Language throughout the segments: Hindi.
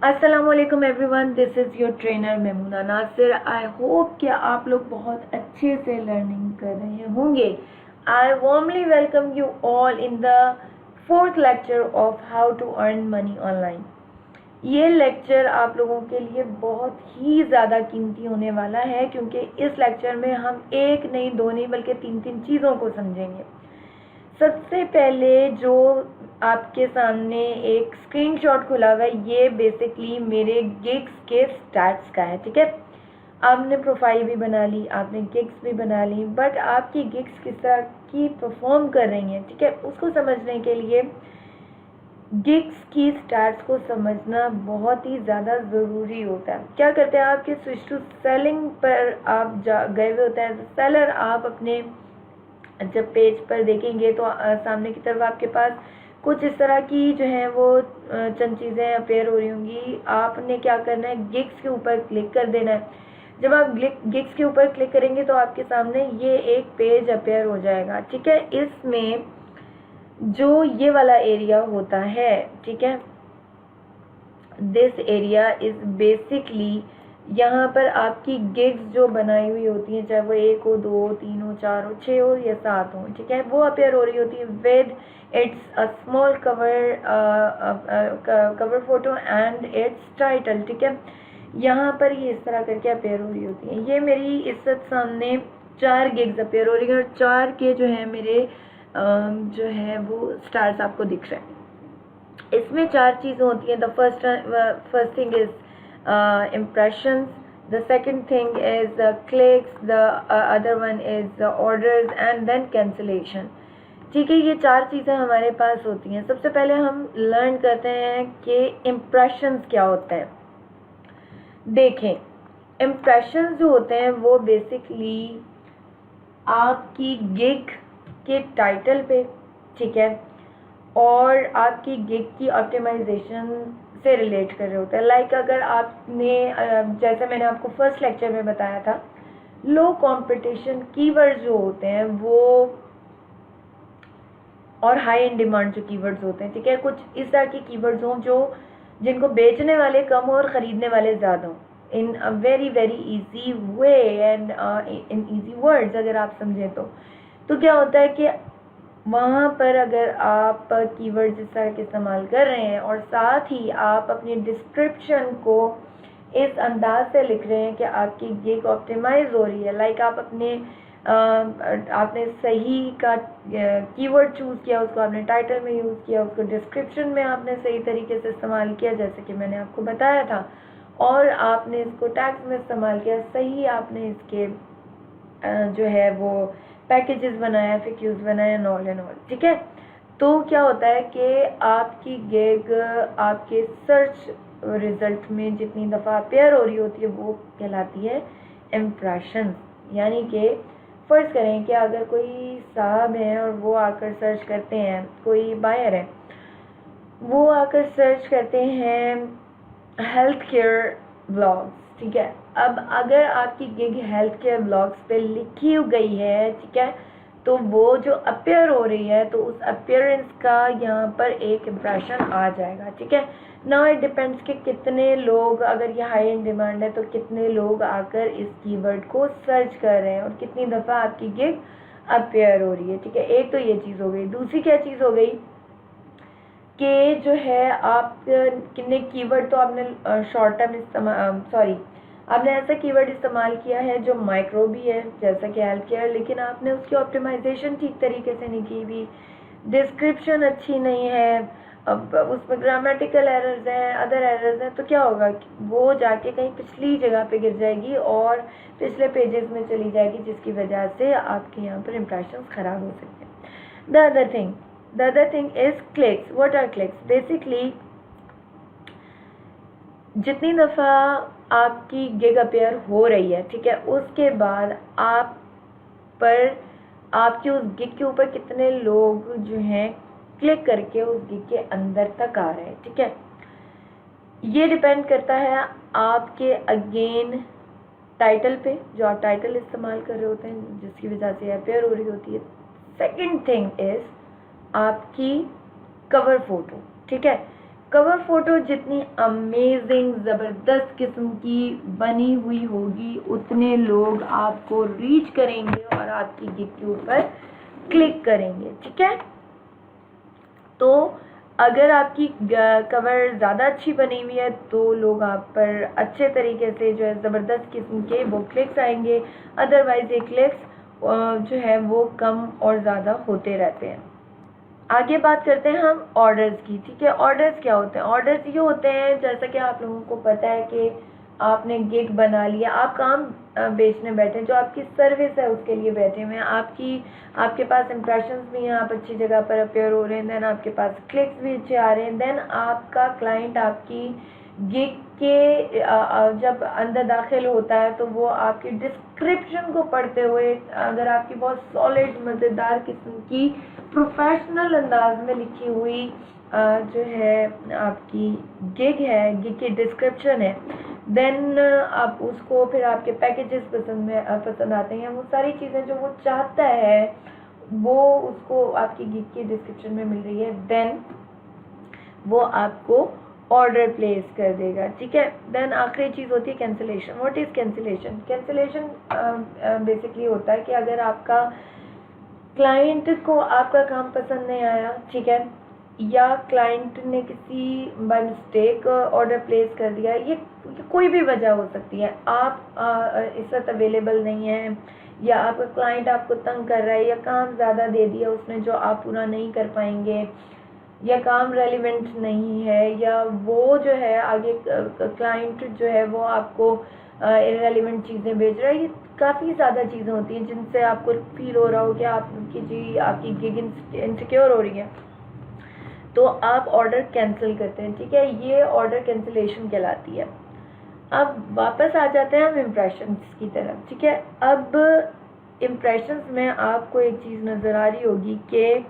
अस्सलामुअलैकुम everyone, this is your trainer Memoona Nasir. I hope कि आप लोग बहुत अच्छे से लर्निंग कर रहे होंगे। I warmly welcome you all in the fourth lecture of how to earn money online. ये लेक्चर आप लोगों के लिए बहुत ही ज़्यादा कीमती होने वाला है, क्योंकि इस लेक्चर में हम एक नहीं, दो नहीं, बल्कि तीन तीन चीज़ों को समझेंगे। सबसे पहले जो आपके सामने एक स्क्रीनशॉट खुला हुआ है, ये बेसिकली मेरे गिग्स के स्टैट्स का है। ठीक है, आपने प्रोफाइल भी बना ली, आपने गिग्स भी बना ली, बट आपकी गिग्स किस तरह की परफॉर्म कर रही हैं, ठीक है, उसको समझने के लिए गिग्स की स्टैट्स को समझना बहुत ही ज़्यादा ज़रूरी होता है। क्या करते हैं, आपके स्विच टू सेलिंग पर आप गए हुए होते हैं। सेलर आप अपने जब पेज पर देखेंगे तो सामने की तरफ आपके पास कुछ इस तरह की जो है वो चंद चीज़ें अपेयर हो रही होंगी। आपने क्या करना है, गिग्स के ऊपर क्लिक कर देना है। जब आप गिग्स के ऊपर क्लिक करेंगे तो आपके सामने ये एक पेज अपेयर हो जाएगा। ठीक है, इसमें जो ये वाला एरिया होता है, ठीक है, दिस एरिया इज बेसिकली यहाँ पर आपकी गिग्स जो बनाई हुई होती हैं, चाहे वो 1 हो, 2 हो, 3 हो, 4 हो, 6 हो या 7 हो, ठीक है, वो अपेयर हो रही होती है with it's a small cover photo and it's title. ठीक है, यहाँ पर ये इस तरह करके अपेयर हो रही होती है। ये मेरी इस वक्त सामने 4 गिग्स अपेयर हो रही है और 4 के जो है मेरे जो है वो स्टार्स आपको दिख रहे हैं। इसमें 4 चीज़ें होती हैं। The first thing is impressions, the second thing is clicks, the other one is orders and then cancellation। ठीक है, ये 4 चीज़ें हमारे पास होती हैं। सबसे पहले हम लर्न करते हैं कि impressions क्या होते हैं। देखें, impressions जो होते हैं वो बेसिकली आपकी गिग के टाइटल पे, ठीक है, और आपकी गिग की ऑप्टिमाइजेशन से रिलेट कर रहे होते हैं। लाइक अगर आपने जैसे मैंने आपको फर्स्ट लेक्चर में बताया था, लो कंपटीशन कीवर्ड्स जो होते हैं वो और हाई इन डिमांड जो कीवर्ड्स होते हैं, ठीक है, कुछ इस तरह के कीवर्ड्स हों जो जिनको बेचने वाले कम और ख़रीदने वाले ज़्यादा हों, in a very very easy way and in easy words अगर आप समझें तो क्या होता है कि वहाँ पर अगर आप कीवर्ड्स इस तरह के इस्तेमाल कर रहे हैं और साथ ही आप अपनी डिस्क्रिप्शन को इस अंदाज से लिख रहे हैं कि आपकी गिग ऑप्टिमाइज हो रही है, लाइक आप अपने आपने सही का कीवर्ड चूज़ किया, उसको आपने टाइटल में यूज़ किया, उसको डिस्क्रिप्शन में आपने सही तरीके से इस्तेमाल किया जैसे कि मैंने आपको बताया था, और आपने इसको टैग्स में इस्तेमाल किया, सही आपने इसके जो है वो पैकेजेस बनाया, फिक्यूज बनाया, एंड ऑल। ठीक है, तो क्या होता है कि आपकी गिग आपके सर्च रिजल्ट में जितनी दफ़ा अपेयर हो रही होती है वो कहलाती है इम्प्रेशन। यानी कि फ़र्ज़ करें कि अगर कोई साहब हैं और वो आकर सर्च करते हैं, कोई बायर है, वो आकर सर्च करते हैं हेल्थ केयर ब्लॉग्स, ठीक है। अब अगर आपकी गिग हेल्थ केयर ब्लॉग्स पे लिखी गई है, ठीक है, तो वो जो अपेयर हो रही है तो उस अपेयरेंस का यहाँ पर एक इम्प्रेशन आ जाएगा। ठीक है, नाउ इट डिपेंड्स कि कितने लोग, अगर ये हाई इन डिमांड है तो कितने लोग आकर इस कीवर्ड को सर्च कर रहे हैं और कितनी दफ़ा आपकी गिग अपेयर हो रही है। ठीक है, एक तो ये चीज़ हो गई। दूसरी क्या चीज़ हो गई कि जो है आप कितने कीवर्ड, तो आपने शॉर्ट टर्म इस्तेमाल आपने ऐसा कीवर्ड इस्तेमाल किया है जो माइक्रो भी है जैसा कि हेल्थ केयर, लेकिन आपने उसकी ऑप्टिमाइजेशन ठीक तरीके से नहीं की भी, डिस्क्रिप्शन अच्छी नहीं है, अब उसमें ग्रामेटिकल एरर्स हैं, अदर एरर्स हैं, तो क्या होगा, वो जाके कहीं पिछली जगह पे गिर जाएगी और पिछले पेजेस में चली जाएगी, जिसकी वजह से आपके यहाँ पर इम्प्रेशंस ख़राब हो सकते हैं। The other thing is clicks. What are clicks? Basically, जितनी दफ़ा आपकी गिग अपेयर हो रही है, ठीक है, उसके बाद आप पर आपकी उस गिग के ऊपर कितने लोग जो हैं क्लिक करके उस गिग के अंदर तक आ रहे हैं। ठीक है, ये डिपेंड करता है आपके अगेन टाइटल पे, जो आप टाइटल इस्तेमाल कर रहे होते हैं जिसकी वजह से अपेयर हो रही होती है। सेकेंड थिंग इज़ आपकी कवर फोटो। ठीक है, कवर फोटो जितनी अमेजिंग ज़बरदस्त किस्म की बनी हुई होगी उतने लोग आपको रीच करेंगे और आपकी गिग के ऊपर क्लिक करेंगे, ठीक है। तो अगर आपकी कवर ज़्यादा अच्छी बनी हुई है तो लोग आप पर अच्छे तरीके से जो है ज़बरदस्त किस्म के वो क्लिक्स आएंगे, अदरवाइज ये क्लिक्स जो है वो कम और ज़्यादा होते रहते हैं। आगे बात करते हैं हम ऑर्डर्स की, ठीक है। ऑर्डर्स क्या होते हैं? ऑर्डर्स ये होते हैं, जैसा कि आप लोगों को पता है कि आपने गिग बना लिया, आप काम बेचने बैठे, जो आपकी सर्विस है उसके लिए बैठे हुए हैं, आपके पास इंप्रेशंस भी हैं, आप अच्छी जगह पर अपेयर हो रहे हैं, देन आपके पास क्लिक्स भी अच्छे आ रहे हैं, देन आपका क्लाइंट आपकी गिग के जब अंदर दाखिल होता है तो वो आपकी डिस्क्रिप्शन को पढ़ते हुए, अगर आपकी बहुत सॉलिड मज़ेदार किस्म की प्रोफेशनल अंदाज में लिखी हुई जो है आपकी गिग है, गिग की डिस्क्रिप्शन है, देन आप उसको फिर आपके पैकेजेस पसंद आते हैं, वो सारी चीज़ें जो वो चाहता है वो उसको आपकी गिग की डिस्क्रिप्शन में मिल रही है, देन वो आपको ऑर्डर प्लेस कर देगा, ठीक है। देन आखिरी चीज़ होती है cancellation. What is cancellation? Cancellation basically होता है कि अगर आपका क्लाइंट को आपका काम पसंद नहीं आया, ठीक है, या क्लाइंट ने किसी बाय मिस्टेक ऑर्डर प्लेस कर दिया, ये कोई भी वजह हो सकती है, आप इस वक्त अवेलेबल नहीं है, या आपका क्लाइंट आपको तंग कर रहा है, या काम ज़्यादा दे दिया उसने जो आप पूरा नहीं कर पाएंगे, या काम रेलिवेंट नहीं है, या वो जो है आगे क्लाइंट जो है वो आपको इररेलेवेंट चीज़ें भेज रहा है, ये काफ़ी ज़्यादा चीज़ें होती हैं जिनसे आपको फील हो रहा हो कि आपकी गिग इनसिक्योर हो रही है, तो आप ऑर्डर कैंसिल करते हैं, ठीक है। ये ऑर्डर कैंसिलेशन कहलाती है। अब वापस आ जाते हैं हम इम्प्रेशंस की तरफ, ठीक है। अब इम्प्रेशंस में आपको एक चीज़ नज़र आ रही होगी कि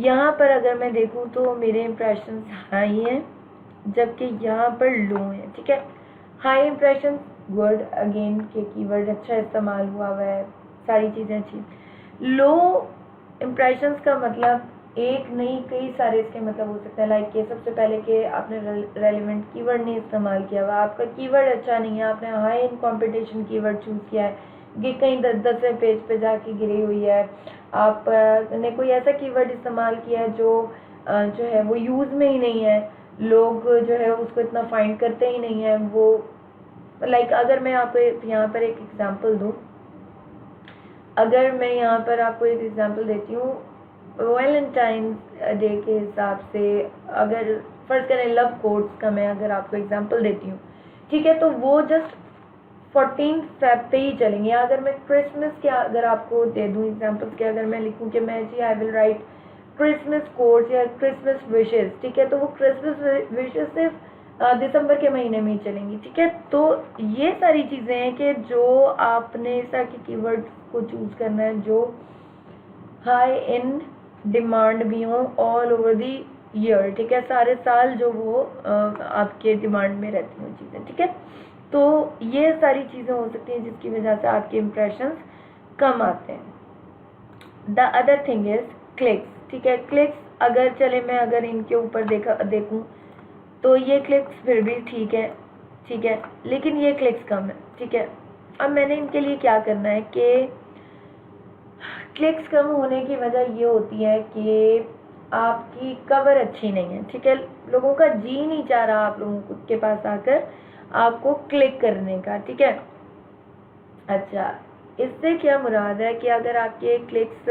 यहाँ पर अगर मैं देखूँ तो मेरे इम्प्रेशंस हाई हैं, जबकि यहाँ पर लो हैं, ठीक है। हाई इम्प्रेशंस गुड, अगेन के कीवर्ड अच्छा इस्तेमाल हुआ है, सारी चीज़ें अच्छी। लो इम्प्रेशंस का मतलब एक नहीं कई सारे इसके मतलब हो सकते हैं, लाइक कि सबसे पहले कि आपने रेलिवेंट कीवर्ड नहीं इस्तेमाल किया हुआ, आपका कीवर्ड अच्छा नहीं है, आपने high in competition keyword choose किया है, गिग कहीं 10वें पेज पे जाके गिरी हुई है, आपने कोई ऐसा कीवर्ड इस्तेमाल किया है जो है वो यूज़ में ही नहीं है, लोग जो है उसको इतना फाइंड करते ही नहीं है वो, लाइक अगर मैं आपको यहाँ पर एक एग्जांपल दूँ, अगर मैं यहाँ पर आपको एक एग्जांपल देती हूँ, वैलेंटाइंस डे के हिसाब से अगर फर्ज करें लव कोड्स का मैं अगर आपको एग्जांपल देती हूँ, ठीक है, तो वो जस्ट 14 फेब पे ही चलेंगे। अगर मैं क्रिसमस के अगर आपको दे दूँ एग्जांपल्स के, अगर मैं लिखूँ कि मैं जी I will write Christmas codes या क्रिसमस विशेस, ठीक है, तो वो क्रिसमस विशेस सिर्फ दिसंबर के महीने में ही चलेंगी, ठीक है। तो ये सारी चीज़ें हैं कि जो आपने इस तरह के कीवर्ड को चूज़ करना है जो हाई इन डिमांड भी हों ऑल ओवर दी ईयर, ठीक है, सारे साल जो वो आपके डिमांड में रहती हैं चीज़ें, ठीक है। तो ये सारी चीज़ें हो सकती हैं जिसकी वजह से आपके इम्प्रेशंस कम आते हैं। The other thing is clicks, ठीक है। क्लिक्स अगर चले मैं अगर इनके ऊपर देखूँ तो ये क्लिक्स फिर भी ठीक है, लेकिन ये क्लिक्स कम है, ठीक है। अब मैंने इनके लिए क्या करना है कि क्लिक्स कम होने की वजह ये होती है कि आपकी कवर अच्छी नहीं है, ठीक है, लोगों का जी नहीं चाह रहा आप लोगों के पास आकर आपको क्लिक करने का, ठीक है। अच्छा, इससे क्या मुराद है कि अगर आपके क्लिक्स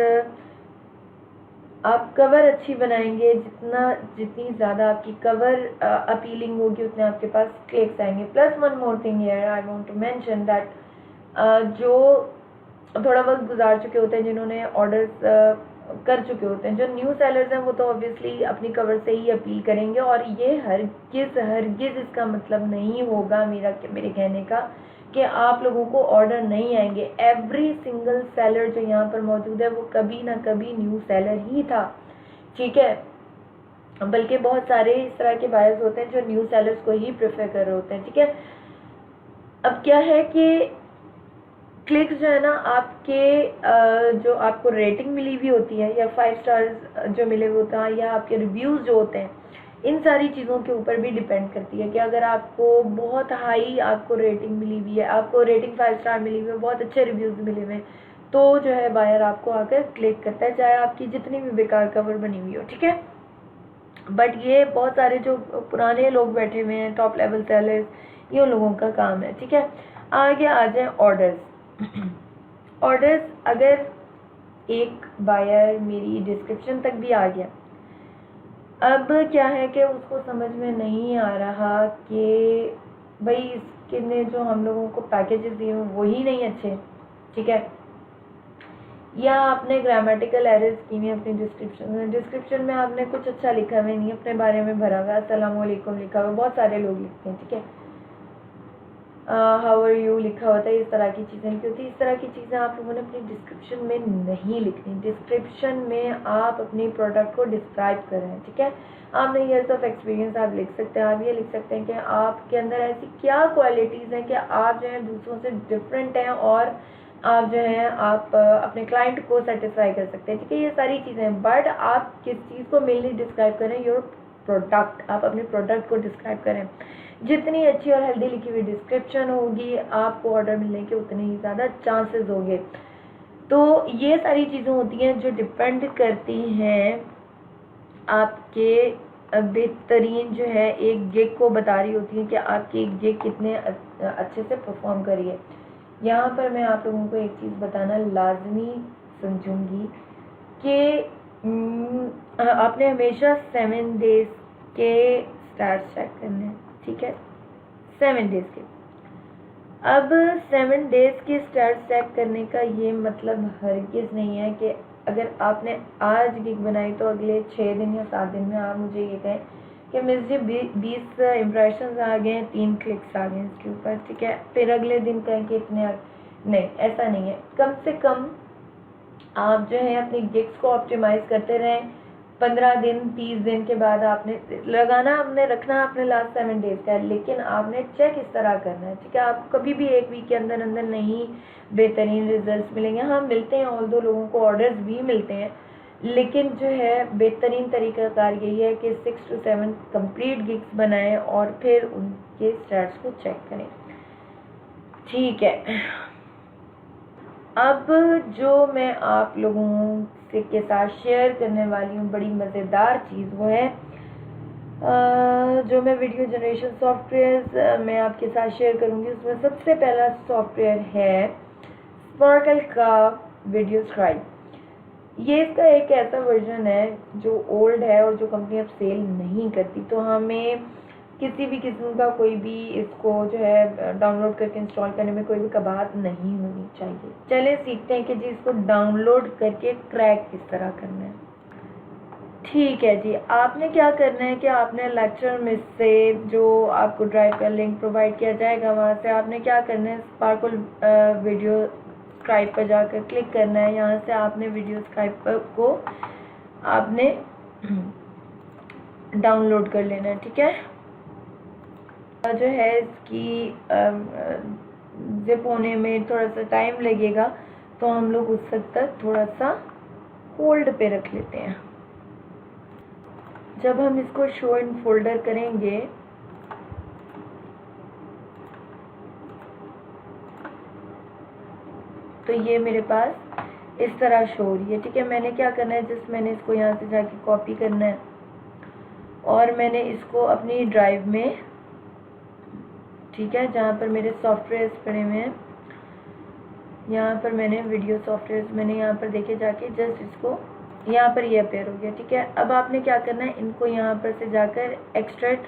आप कवर अच्छी बनाएंगे, जितनी ज़्यादा आपकी कवर अपीलिंग होगी उतने आपके पास क्लिक्स आएंगे। Plus one more thing here I want to mention that जो थोड़ा वक्त गुजार चुके होते हैं, जिन्होंने ऑर्डर्स कर चुके होते हैं, जो न्यू सेलर्स हैं वो तो ऑब्वियसली अपनी कवर से ही अपील करेंगे, और ये हरगिज़ इसका मतलब नहीं होगा मेरे कहने का कि आप लोगों को ऑर्डर नहीं आएंगे। एवरी सिंगल सेलर जो यहाँ पर मौजूद है वो कभी ना कभी न्यू सेलर ही था, ठीक है, बल्कि बहुत सारे इस तरह के बायर्स होते हैं जो न्यू सेलर्स को ही प्रेफर कर रहे होते हैं, ठीक है। अब क्या है कि क्लिक्स जो है ना आपके जो आपको रेटिंग मिली हुई होती है या 5 स्टार्स जो मिले हुए होते हैं या आपके रिव्यूज़ जो होते हैं, इन सारी चीज़ों के ऊपर भी डिपेंड करती है कि अगर आपको बहुत हाई आपको रेटिंग मिली हुई है, आपको रेटिंग 5 स्टार मिली हुई है, बहुत अच्छे रिव्यूज़ मिले हुए हैं, तो जो है बायर आपको आकर क्लिक करता है, चाहे आपकी जितनी भी बेकार कवर बनी हुई हो, ठीक है। बट ये बहुत सारे जो पुराने लोग बैठे हुए हैं, टॉप लेवल सेलर्स, ये उन लोगों का काम है, ठीक है। आगे आ जाए ऑर्डर्स। ऑर्डर्स अगर एक बायर मेरी डिस्क्रिप्शन तक भी आ गया, अब क्या है कि उसको समझ में नहीं आ रहा कि भाई इसके ने जो हम लोगों को पैकेजेस दिए हैं वही नहीं अच्छे, ठीक है, या आपने ग्रामेटिकल एरर्स की हुई अपनी डिस्क्रिप्शन में आपने कुछ अच्छा लिखा हुआ नहीं, अपने बारे में भरा हुआ अस्सलाम वालेकुम लिखा हुआ, बहुत सारे लोग लिखते हैं, ठीक है, हाउ आर यू लिखा होता है, इस तरह की चीज़ें लिखी होती है। इस तरह की चीज़ें आप लोगों ने अपनी डिस्क्रिप्शन में नहीं लिखनी। डिस्क्रिप्शन में आप अपनी प्रोडक्ट को डिस्क्राइब कर रहे हैं, ठीक है। आपने ईयर्स ऑफ एक्सपीरियंस आप लिख सकते हैं, आप ये लिख सकते हैं कि आपके अंदर ऐसी क्या क्वालिटीज़ हैं कि आप जो है दूसरों से डिफरेंट हैं और आप जो है आप अपने क्लाइंट को सेटिस्फाई कर सकते हैं, ठीक है, ये सारी चीज़ें हैं। बट आप किस चीज़ को मेनली डिस्क्राइब करें, योर प्रोडक्ट, आप अपने प्रोडक्ट को डिस्क्राइब करें। जितनी अच्छी और हेल्दी लिखी हुई डिस्क्रिप्शन होगी, आपको ऑर्डर मिलने के उतने ही ज़्यादा चांसेस होंगे। तो ये सारी चीज़ें होती हैं जो डिपेंड करती हैं आपके बेहतरीन जो है एक गिग को बता रही होती है कि आपकी एक गिग कितने अच्छे से परफॉर्म करिए। यहाँ पर मैं आप लोगों को एक चीज़ बताना लाजमी समझूंगी कि आपने हमेशा 7 डेज के स्टार्स चेक करने हैं, ठीक है, 7 डेज के। अब 7 डेज के स्टार्स चेक करने का ये मतलब हरगिज़ नहीं है कि अगर आपने आज गिग बनाई तो अगले 6 दिन या 7 दिन में आप मुझे ये कहें कि मुझे 20 इम्प्रेशंस आ गए हैं, 3 क्लिक्स आ गए हैं इसके ऊपर, ठीक है, फिर अगले दिन कहें कि इतने नहीं, ऐसा नहीं है। कम से कम आप जो है अपनी गिग्स को ऑप्टिमाइज करते रहें। 15 दिन 30 दिन के बाद आपने लगाना, आपने रखना अपने लास्ट 7 डेज का, लेकिन आपने चेक इस तरह करना है, ठीक है। आपको कभी भी एक वीक के अंदर अंदर नहीं बेहतरीन रिजल्ट्स मिलेंगे। हाँ मिलते हैं, ऑल दो लोगों को ऑर्डर्स भी मिलते हैं, लेकिन जो है बेहतरीन तरीक़ाकार यही है कि 6 to 7 कंप्लीट गिग्स बनाएं और फिर उनके स्टैट्स को चेक करें, ठीक है। अब जो मैं आप लोगों से के साथ शेयर करने वाली हूँ बड़ी मज़ेदार चीज़, वो है जो मैं वीडियो जनरेशन सॉफ्टवेयर मैं आपके साथ शेयर करूँगी। उसमें सबसे पहला सॉफ्टवेयर है स्पार्कल का वीडियो स्क्राइब। ये इसका एक ऐसा वर्जन है जो ओल्ड है और जो कंपनी अब सेल नहीं करती, तो हमें किसी भी किस्म का कोई भी इसको जो है डाउनलोड करके इंस्टॉल करने में कोई भी कबाहत नहीं होनी चाहिए। चलिए सीखते हैं कि जी इसको डाउनलोड करके क्रैक किस तरह करना है। ठीक है जी, आपने क्या करना है कि आपने लेक्चर में से जो आपको ड्राइव का लिंक प्रोवाइड किया जाएगा वहाँ से आपने क्या करना है, स्पार्कल वीडियो स्क्राइब पर जाकर क्लिक करना है। यहाँ से आपने वीडियो स्क्राइब को आपने डाउनलोड कर लेना है, ठीक है। जो है इसकी जिप होने में थोड़ा सा टाइम लगेगा, तो हम लोग उस वक्त तक थोड़ा सा होल्ड पे रख लेते हैं। जब हम इसको शो इन फोल्डर करेंगे तो ये मेरे पास इस तरह शो हो रही है, ठीक है। मैंने क्या करना है, जस्ट मैंने इसको यहाँ से जाके कॉपी करना है और मैंने इसको अपनी ड्राइव में, ठीक है, जहाँ पर मेरे सॉफ्टवेयर्स पड़े हुए हैं, यहाँ पर मैंने वीडियो सॉफ्टवेयर्स मैंने यहाँ पर देखे जाके जस्ट इसको यहाँ पर ये अपेयर हो गया, ठीक है। अब आपने क्या करना है, इनको यहाँ पर से जाकर एक्सट्रैक्ट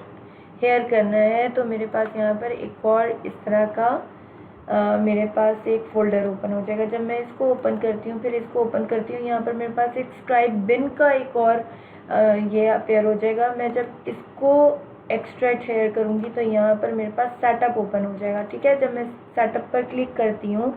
हेयर करना है। तो मेरे पास यहाँ पर एक और इस तरह का मेरे पास एक फ़ोल्डर ओपन हो जाएगा। जब मैं इसको ओपन करती हूँ, फिर इसको ओपन करती हूँ, यहाँ पर मेरे पास एक स्क्राइब बिन का एक और ये अपेयर हो जाएगा। मैं जब इसको एक्सट्रैक्ट हेयर करूँगी तो यहाँ पर मेरे पास सेटअप ओपन हो जाएगा, ठीक है। जब मैं सेटअप पर क्लिक करती हूँ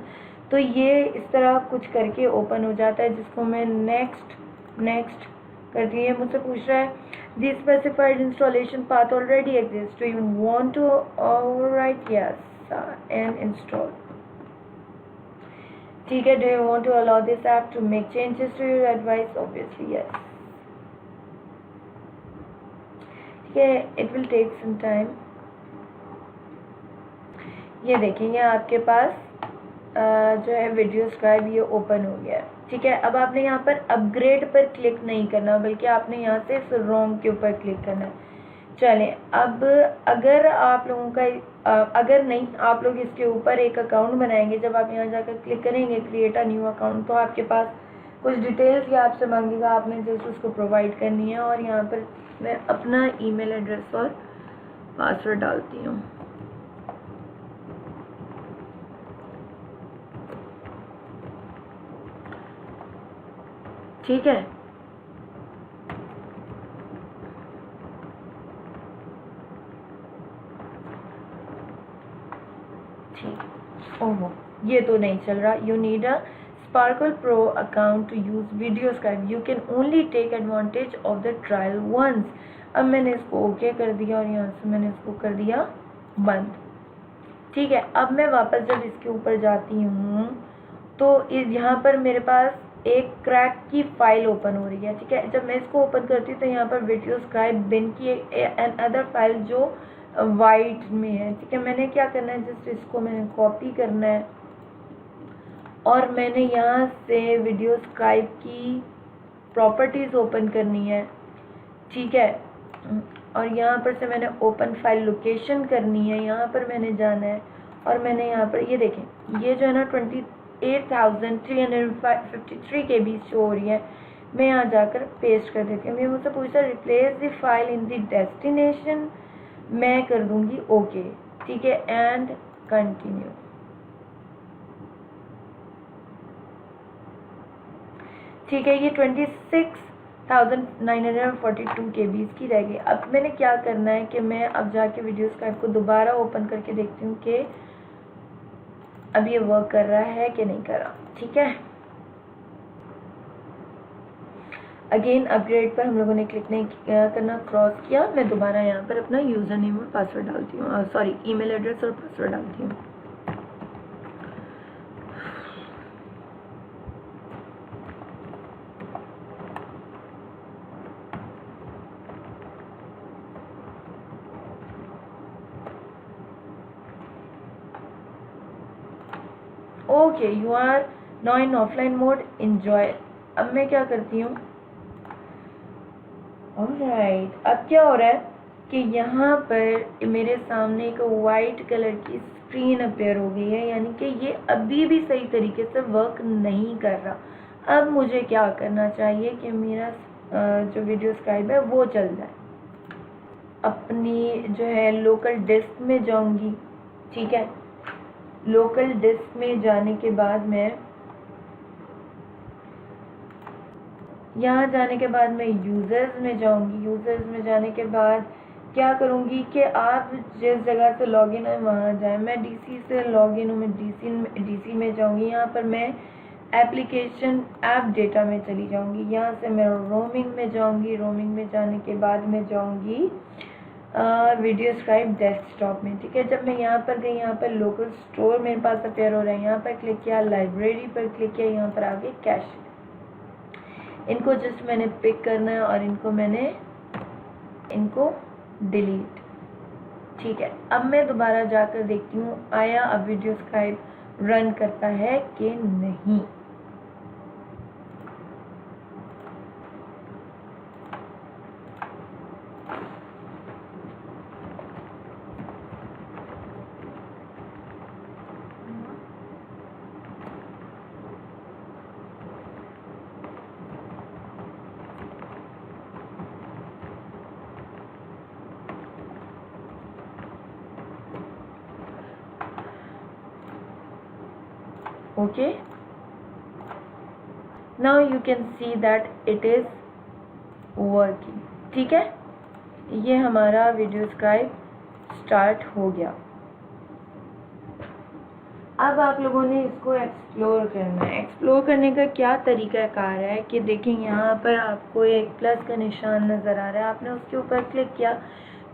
तो ये इस तरह कुछ करके ओपन हो जाता है, जिसको मैं नेक्स्ट करती है। मुझसे पूछ रहा है the specified installation path already exist, do you want to write yes and install. ठीक है, do you want to allow this app to make changes to your advice? Obviously yes. ठीक है, it will take some time. ये देखेंगे आपके पास जो है वीडियो स्क्राइब ये ओपन हो गया है। ठीक है, अब आपने यहाँ पर अपग्रेड पर क्लिक नहीं करना, बल्कि आपने यहाँ से इस रोम के ऊपर क्लिक करना है। चलें, अब अगर आप लोगों का अगर नहीं, आप लोग इसके ऊपर एक अकाउंट बनाएंगे। जब आप यहाँ जाकर क्लिक करेंगे क्रिएट अ न्यू अकाउंट, तो आपके पास कुछ डिटेल्स ये आपसे मांगेगा, आपने जस्ट उसको प्रोवाइड करनी है। और यहाँ पर मैं अपना ईमेल एड्रेस और पासवर्ड डालती हूँ। ठीक है, ठीक। ओहो, ये तो नहीं चल रहा। You need a Sparkle Pro account to use video Skype. You can only take advantage of the trial once. अब मैंने इसको ओके कर दिया और यहाँ से मैंने इसको कर दिया बंद। ठीक है, अब मैं वापस जब इसके ऊपर जाती हूँ तो यहाँ पर मेरे पास एक क्रैक की फाइल ओपन हो रही है। ठीक है, जब मैं इसको ओपन करती हूँ तो यहाँ पर वीडियो स्क्राइब बिन की एन अदर फाइल जो वाइट में है। ठीक है, मैंने क्या करना है, जस्ट इसको मैंने कॉपी करना है और मैंने यहाँ से वीडियो स्क्राइब की प्रॉपर्टीज़ ओपन करनी है। ठीक है, और यहाँ पर से मैंने ओपन फाइल लोकेशन करनी है, यहाँ पर मैंने जाना है और मैंने यहाँ पर ये देखें, ये जो है ना 28,353 KB शो हो रही है। मैं यहाँ जाकर पेस्ट कर देती हूँ। ये मुझसे पूछता है replace the file in the destination, मैं कर दूँगी ओके। ठीक है, एंड कंटिन्यू। ठीक है, ये 26,942 KB की रह गई। अब मैंने क्या करना है कि मैं अब जाके वीडियो स्क्राइब को दोबारा ओपन करके देखती हूँ कि अब ये वर्क कर रहा है कि नहीं कर रहा। ठीक है, अगेन अपग्रेड पर हम लोगों ने क्लिक नहीं करना, क्रॉस किया। मैं दोबारा यहाँ पर अपना यूज़र नेम और पासवर्ड डालती हूँ, सॉरी ईमेल एड्रेस और पासवर्ड डालती हूँ। Okay, you are now in offline mode, enjoy. अब मैं क्या करती हूँ, ऑलराइट, अब क्या हो रहा है कि यहाँ पर मेरे सामने एक वाइट कलर की स्क्रीन अपीयर हो गई है, यानी कि ये अभी भी सही तरीके से वर्क नहीं कर रहा। अब मुझे क्या करना चाहिए कि मेरा जो वीडियो स्क्राइब है वो चल जाए। अपनी जो है लोकल डिस्क में जाऊंगी। ठीक है, लोकल डिस्क में जाने के बाद मैं यहाँ जाने के बाद मैं यूज़र्स में जाऊंगी। यूज़र्स में जाने के बाद क्या करूँगी कि आप जिस जगह से लॉगिन है वहाँ जाएं। मैं डीसी से लॉगिन हूँ, मैं डीसी में जाऊँगी। यहाँ पर मैं एप्लीकेशन ऐप डेटा में चली जाऊँगी। यहाँ से मैं रोमिंग में जाऊँगी। रोमिंग में जाने के बाद मैं जाऊँगी वीडियो स्क्राइब डेस्कटॉप में। ठीक है, जब मैं यहाँ पर गई, यहाँ पर लोकल स्टोर मेरे पास अपेयर हो रहा है। यहाँ पर क्लिक किया, लाइब्रेरी पर क्लिक किया, यहाँ पर आगे कैश। इनको जस्ट मैंने पिक करना है और इनको डिलीट। ठीक है, अब मैं दोबारा जाकर देखती हूँ आया अब वीडियो स्क्राइब रन करता है कि नहीं। Okay, now you can see that it is working. ठीक है, ये हमारा वीडियो स्क्राइब स्टार्ट हो गया। अब आप लोगों ने इसको एक्सप्लोर करना है। एक्सप्लोर करने का क्या तरीका कार है कि देखें, यहाँ पर आपको एक प्लस का निशान नज़र आ रहा है। आपने उसके ऊपर क्लिक किया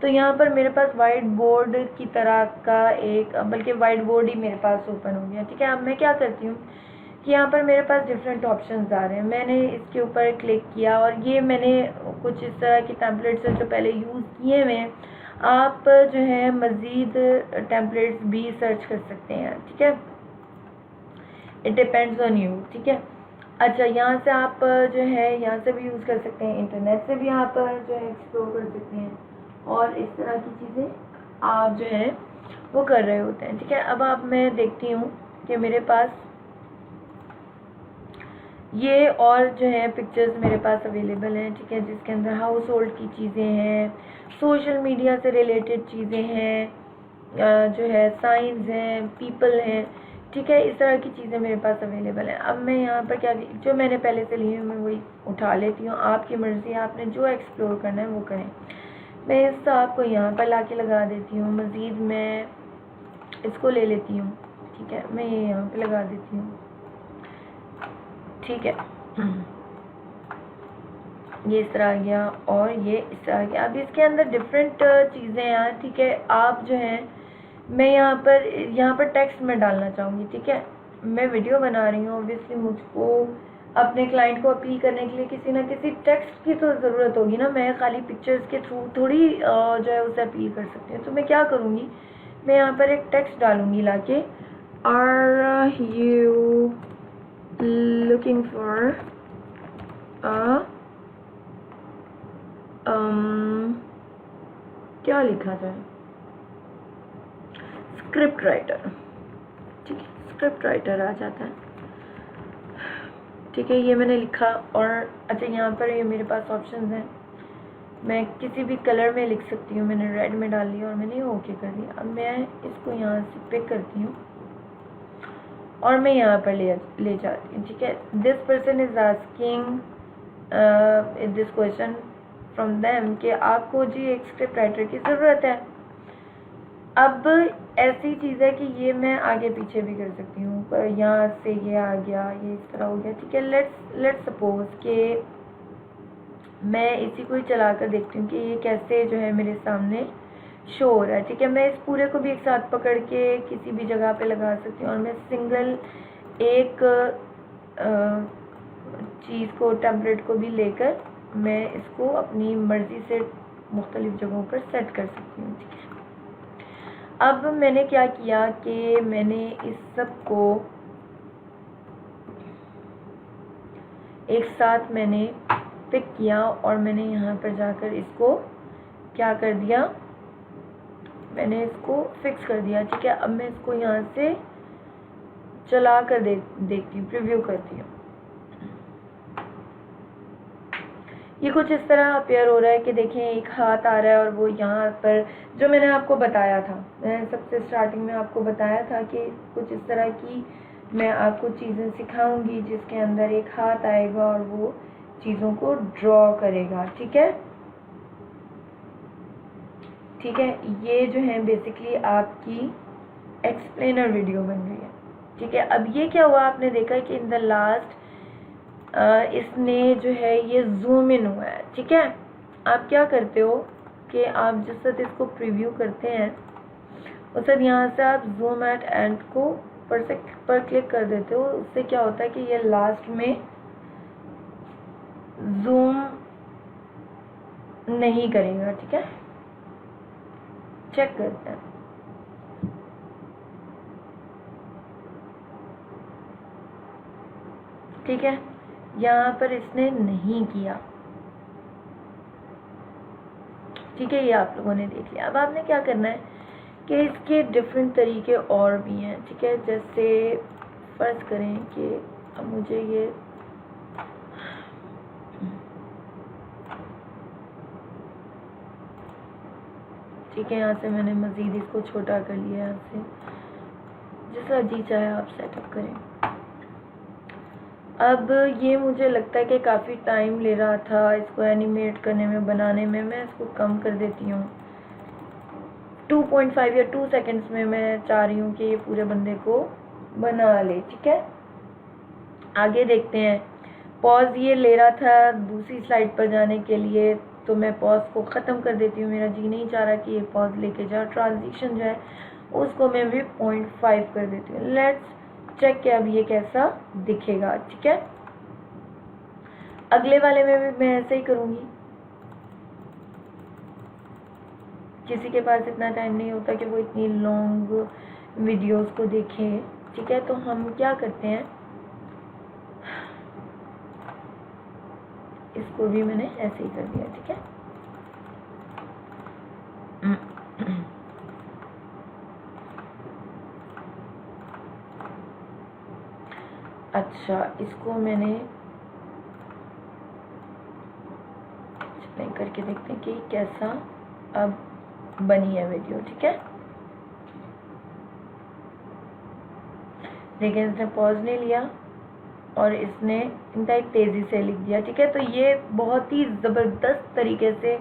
तो यहाँ पर मेरे पास वाइट बोर्ड की तरह का एक, बल्कि वाइट बोर्ड ही मेरे पास ओपन हो गया। ठीक है, अब मैं क्या करती हूँ कि यहाँ पर मेरे पास डिफरेंट ऑप्शंस आ रहे हैं। मैंने इसके ऊपर क्लिक किया और ये मैंने कुछ इस तरह की टेम्पलेट्स जो पहले यूज़ किए हुए हैं, आप जो है मज़ीद टेम्पलेट्स भी सर्च कर सकते हैं, ठीक है, इट डिपेंड्स ऑन यू, ठीक है। अच्छा, यहाँ से आप जो है यहाँ से भी यूज़ कर सकते हैं, इंटरनेट से भी आप जो है एक्सप्लोर कर सकते हैं, और इस तरह की चीज़ें आप जो है वो कर रहे होते हैं, ठीक है। अब आप मैं देखती हूँ कि मेरे पास ये और जो है पिक्चर्स मेरे पास अवेलेबल हैं, ठीक है, जिसके अंदर हाउस होल्ड की चीज़ें हैं, सोशल मीडिया से रिलेटेड चीज़ें हैं, जो है साइंस हैं, पीपल हैं, ठीक है, इस तरह की चीज़ें मेरे पास अवेलेबल हैं। अब मैं यहाँ पर क्या, जो मैंने पहले से ली हूँ मैं वही उठा लेती हूँ। आपकी मर्ज़ी, आपने जो एक्सप्लोर करना है वो करें। मैं इस आपको यहाँ पर ला के लगा देती हूँ। मज़ीद मैं इसको ले लेती हूँ, ठीक है, मैं ये यहाँ पर लगा देती हूँ, ठीक है, ये इस तरह आ गया और ये इस तरह आ गया। अब इसके अंदर डिफरेंट चीज़ें हैं, ठीक है। आप जो है, मैं यहाँ पर टेक्स्ट में डालना चाहूँगी, ठीक है। मैं वीडियो बना रही हूँ, ऑब्वियसली मुझको अपने क्लाइंट को अपील करने के लिए किसी ना किसी टेक्स्ट की तो ज़रूरत होगी ना। मैं खाली पिक्चर्स के थ्रू थोड़ी जो है उसे अपील कर सकती हूँ। तो मैं क्या करूँगी, मैं यहाँ पर एक टेक्स्ट डालूँगी लाके, are you looking for a क्या लिखा जाए, स्क्रिप्ट राइटर, ठीक है, स्क्रिप्ट राइटर आ जाता है, ठीक है, ये मैंने लिखा। और अच्छा, यहाँ पर ये मेरे पास ऑप्शंस हैं, मैं किसी भी कलर में लिख सकती हूँ। मैंने रेड में डाल लिया और मैंने ओके कर दिया। अब मैं इसको यहाँ से पिक करती हूँ और मैं यहाँ पर ले जाती हूँ, ठीक है। This person is asking this question from them कि आपको जी एक स्क्रिप्ट राइटर की ज़रूरत है। अब ऐसी चीज़ है कि ये मैं आगे पीछे भी कर सकती हूँ, पर यहाँ से ये आ गया, ये इस तरह हो गया, ठीक है। लेट्स सपोज कि मैं इसी को ही चला कर देखती हूँ कि ये कैसे जो है मेरे सामने शो हो रहा है, ठीक है। मैं इस पूरे को भी एक साथ पकड़ के किसी भी जगह पे लगा सकती हूँ और मैं सिंगल एक चीज़ को, टेम्पलेट को भी लेकर मैं इसको अपनी मर्ज़ी से मुख्तलिफ जगहों पर सेट कर सकती हूँ, ठीक है। अब मैंने क्या किया कि मैंने इस सब को एक साथ मैंने पिक किया और मैंने यहाँ पर जाकर इसको क्या कर दिया, मैंने इसको फिक्स कर दिया, ठीक है। अब मैं इसको यहाँ से चला कर देखती हूँ, प्रीव्यू करती हूँ। ये कुछ इस तरह अपेयर हो रहा है कि देखें एक हाथ आ रहा है और वो यहाँ पर जो मैंने आपको बताया था, मैंने सबसे स्टार्टिंग में आपको बताया था कि कुछ इस तरह की मैं आपको चीज़ें सिखाऊंगी जिसके अंदर एक हाथ आएगा और वो चीज़ों को ड्रॉ करेगा, ठीक है, ठीक है। ये जो है बेसिकली आपकी एक्सप्लेनर वीडियो बन रही है, ठीक है। अब ये क्या हुआ, आपने देखा कि इन द लास्ट इसने जो है ये जूम इन हुआ है, ठीक है। आप क्या करते हो कि आप जिस वक्त इसको प्रीव्यू करते हैं उस वक्त यहाँ से आप जूम एट एंड को पर क्लिक कर देते हो। उससे क्या होता है कि ये लास्ट में जूम नहीं करेगा, ठीक है। चेक करते हैं, ठीक है। यहाँ पर इसने नहीं किया, ठीक है, ये आप लोगों ने देख लिया। अब आपने क्या करना है कि इसके डिफरेंट तरीके और भी हैं, ठीक है। जैसे फर्ज करें कि अब मुझे ये ठीक है, यहाँ से मैंने मज़ीद इसको छोटा कर लिया, यहाँ से जैसा जी चाहे आप सेटअप करें। अब ये मुझे लगता है कि काफ़ी टाइम ले रहा था इसको एनिमेट करने में, बनाने में। मैं इसको कम कर देती हूँ, 2.5 या 2 सेकेंड्स में मैं चाह रही हूँ कि ये पूरे बंदे को बना ले, ठीक है। आगे देखते हैं। पॉज ये ले रहा था दूसरी स्लाइड पर जाने के लिए, तो मैं पॉज को ख़त्म कर देती हूँ। मेरा जी नहीं चाह रहा कि ये पॉज लेके जाओ। ट्रांजिशन जो है उसको मैं भी 0.5 कर देती हूँ। लेट्स चेक किया अब ये कैसा दिखेगा। ठीक है, अगले वाले में भी मैं ऐसे ही करूँगी। किसी के पास इतना टाइम नहीं होता कि वो इतनी लॉन्ग वीडियोस को देखें। ठीक है, तो हम क्या करते हैं, इसको भी मैंने ऐसे ही कर दिया। ठीक है, अच्छा इसको मैंने करके देखते हैं कि कैसा अब बनी है वीडियो। ठीक है, देखिए इसने पॉज नहीं लिया और इसने इंतहाई तेज़ी से लिख दिया। ठीक है, तो ये बहुत ही ज़बरदस्त तरीके से,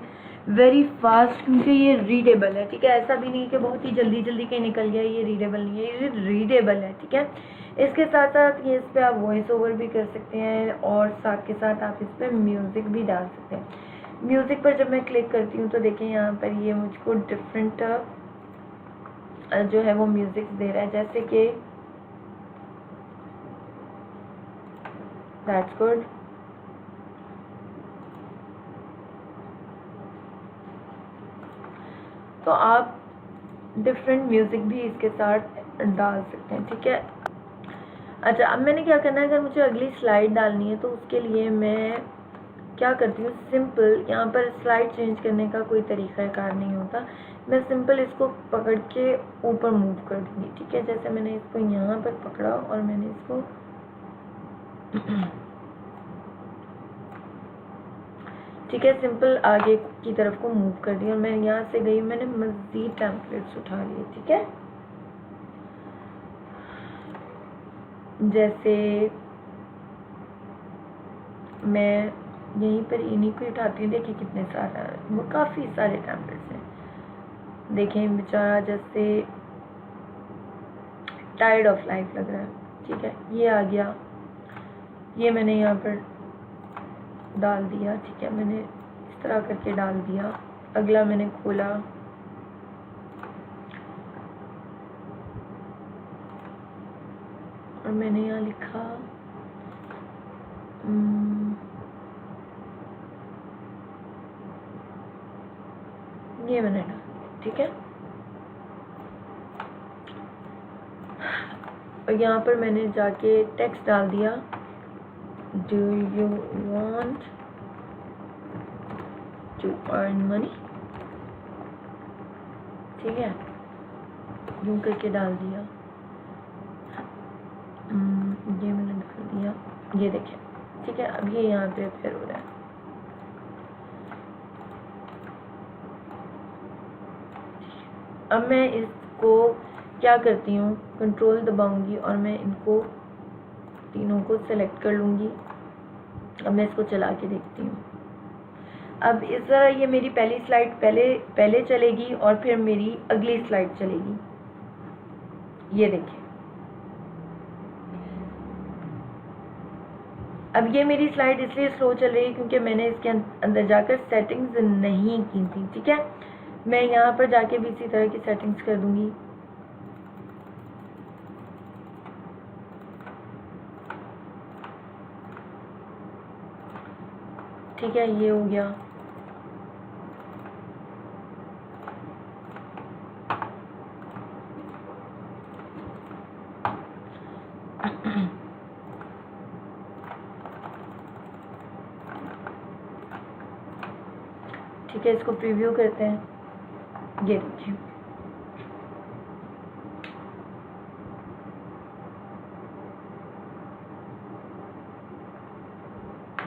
वेरी फास्ट, क्योंकि ये रीडेबल है। ठीक है, ऐसा भी नहीं कि बहुत ही जल्दी जल्दी कहीं निकल गया, ये रीडेबल नहीं है, ये रीडेबल है। ठीक है, इसके साथ साथ ये इस पर आप वॉइस ओवर भी कर सकते हैं और साथ के साथ आप इस पर म्यूज़िक भी डाल सकते हैं। म्यूज़िक पर जब मैं क्लिक करती हूँ तो देखिए यहाँ पर ये मुझको डिफरेंट जो है वो म्यूज़िक दे रहा है, जैसे कि दैट्स गुड। तो आप डिफरेंट म्यूज़िक भी इसके साथ डाल सकते हैं। ठीक है, अच्छा अब मैंने क्या करना है, अगर मुझे अगली स्लाइड डालनी है तो उसके लिए मैं क्या करती हूँ, सिंपल यहाँ पर स्लाइड चेंज करने का कोई तरीक़ाकार नहीं होता, मैं सिंपल इसको पकड़ के ऊपर मूव कर दूँगी। ठीक है, जैसे मैंने इसको यहाँ पर पकड़ा और मैंने इसको ठीक है सिंपल आगे की तरफ को मूव कर दिया और मैं यहाँ से गई, मैंने मज़ीद टेम्पलेट्स उठा लिए। ठीक है, जैसे मैं यहीं पर इन्हीं को उठाती हूँ, देखिए कितने सारे, वो काफ़ी सारे टेम्पलेट्स हैं। देखें बेचारा जैसे टायर्ड ऑफ लाइफ लग रहा है। ठीक है, ये आ गया, ये मैंने यहाँ पर डाल दिया। ठीक है, मैंने इस तरह करके डाल दिया। अगला मैंने खोला, और मैंने यहाँ लिखा ये मैंने डाला। ठीक है, और यहाँ पर मैंने जाके टेक्स्ट डाल दिया, do you want to earn money. ठीक है, यूँ करके डाल दिया, ये मैंने डाल दिया, ये देखें। ठीक है, अब ये यहाँ पे फिर हो रहा है। अब मैं इसको क्या करती हूँ, कंट्रोल दबाऊंगी और मैं इनको तीनों को सेलेक्ट कर लूँगी। अब मैं इसको चला के देखती हूँ। अब इस तरह ये मेरी पहली स्लाइड पहले चलेगी और फिर मेरी अगली स्लाइड चलेगी। ये देखिए, अब ये मेरी स्लाइड इसलिए स्लो चल रही है क्योंकि मैंने इसके अंदर जाकर सेटिंग्स नहीं की थी। ठीक है, मैं यहाँ पर जाके भी इसी तरह की सेटिंग्स कर दूंगी। ठीक है, ये हो गया। ठीक है, इसको प्रीव्यू करते हैं। ये देखिए,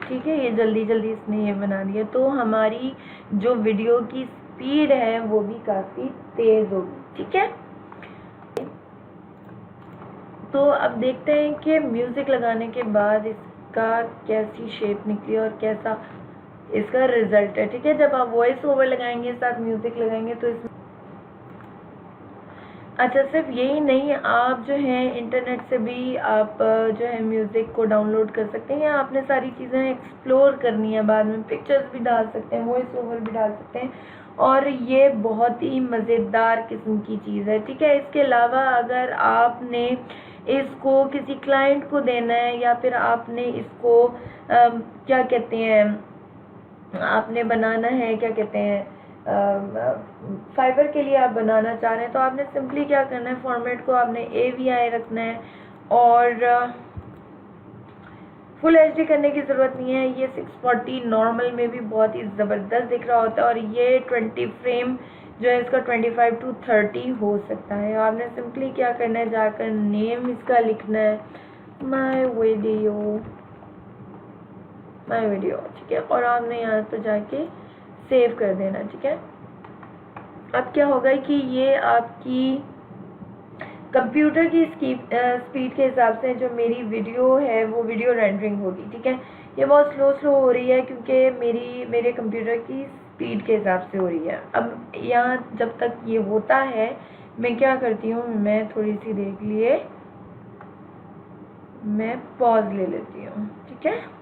ठीक है, ये जल्दी जल्दी इसने ये बना दिया, तो हमारी जो वीडियो की स्पीड है वो भी काफ़ी तेज़ होगी। ठीक है, तो अब देखते हैं कि म्यूज़िक लगाने के बाद इसका कैसी शेप निकली और कैसा इसका रिजल्ट है। ठीक है, जब आप वॉइस ओवर लगाएंगे साथ म्यूज़िक लगाएंगे तो इसमें अच्छा सिर्फ यही नहीं, आप जो है इंटरनेट से भी आप जो है म्यूज़िक को डाउनलोड कर सकते हैं, या आपने सारी चीज़ें एक्सप्लोर करनी है, बाद में पिक्चर्स भी डाल सकते हैं, वॉइस ओवर भी डाल सकते हैं, और ये बहुत ही मज़ेदार किस्म की चीज़ है। ठीक है, इसके अलावा अगर आपने इसको किसी क्लाइंट को देना है या फिर आपने इसको क्या कहते हैं, आपने बनाना है, क्या कहते हैं, फाइबर के लिए आप बनाना चाह रहे हैं, तो आपने सिंपली क्या करना है, फॉर्मेट को आपने AVI रखना है और फुल HD करने की ज़रूरत नहीं है। ये 640 नॉर्मल में भी बहुत ही ज़बरदस्त दिख रहा होता है और ये 20 फ्रेम जो है इसका 25 to 30 हो सकता है। आपने सिंपली क्या करना है, जाकर नेम इसका लिखना है माय वीडियो, ठीक है, और आपने यहाँ पर जाके सेव कर देना, ठीक है। अब क्या होगा कि ये आपकी कंप्यूटर की स्पीड के हिसाब से जो मेरी वीडियो है वो वीडियो रेंडरिंग होगी, ठीक है। ये बहुत स्लो हो रही है क्योंकि मेरे कंप्यूटर की स्पीड के हिसाब से हो रही है। अब यहाँ जब तक ये होता है मैं क्या करती हूँ, मैं थोड़ी सी देर के लिए मैं पॉज ले लेती हूँ, ठीक है।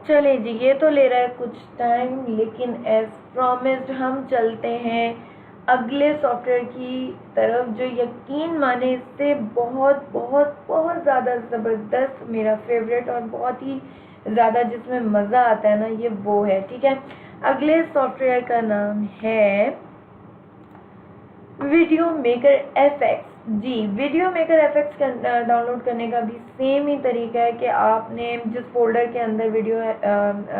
चलिए जी, ये तो ले रहा है कुछ टाइम, लेकिन एज प्रॉमिस्ड हम चलते हैं अगले सॉफ्टवेयर की तरफ जो यकीन माने इससे बहुत बहुत बहुत ज़्यादा ज़बरदस्त, मेरा फेवरेट और बहुत ही ज़्यादा जिसमें मज़ा आता है ना, ये वो है, ठीक है। अगले सॉफ्टवेयर का नाम है वीडियो मेकर FX। जी, वीडियो मेकर FX डाउनलोड करने का भी सेम ही तरीका है कि आपने जिस फोल्डर के अंदर वीडियो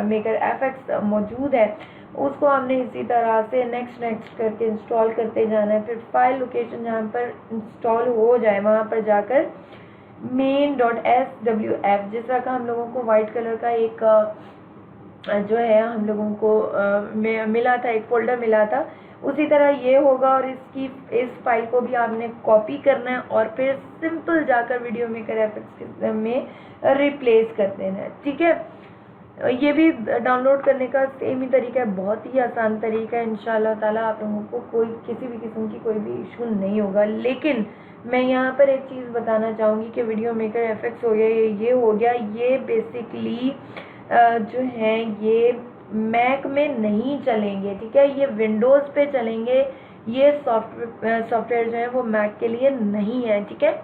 मेकर FX मौजूद है उसको आपने इसी तरह से नेक्स्ट करके इंस्टॉल करते जाना है। फिर फाइल लोकेशन जहाँ पर इंस्टॉल हो जाए वहाँ पर जाकर main.swf जिस तरह का हम लोगों को वाइट कलर का एक जो है हम लोगों को मिला था, एक फोल्डर मिला था, उसी तरह ये होगा और इस फाइल को भी आपने कॉपी करना है और फिर सिंपल जाकर वीडियो मेकर FX में रिप्लेस कर देना है, ठीक है। ये भी डाउनलोड करने का सेम ही तरीका है, बहुत ही आसान तरीका है। इंशाल्लाह ताला आप लोगों को कोई किसी भी किस्म की कोई भी इशू नहीं होगा। लेकिन मैं यहाँ पर एक चीज़ बताना चाहूँगी कि वीडियो मेकर FX हो गया, ये हो गया, ये बेसिकली जो है ये मैक में नहीं चलेंगे, ठीक है, ये विंडोज़ पे चलेंगे। ये सॉफ्टवेयर जो है वो मैक के लिए नहीं है, ठीक है।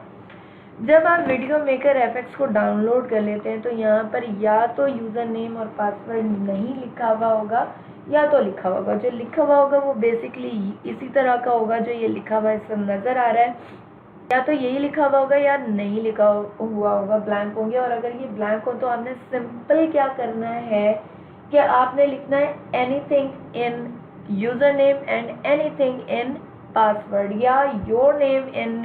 जब आप वीडियो मेकर FX को डाउनलोड कर लेते हैं तो यहाँ पर या तो यूज़र नेम और पासवर्ड नहीं लिखा हुआ होगा या तो लिखा हुआ होगा। जो लिखा हुआ होगा वो बेसिकली इसी तरह का होगा जो ये लिखा हुआ इस सब नज़र आ रहा है, या तो यही लिखा हुआ होगा या नहीं लिखा हुआ होगा, ब्लैंक होंगे। और अगर ये ब्लैंक हो तो आपने सिंपल क्या करना है कि आपने लिखना है anything in user name and anything in password, या योर नेम इन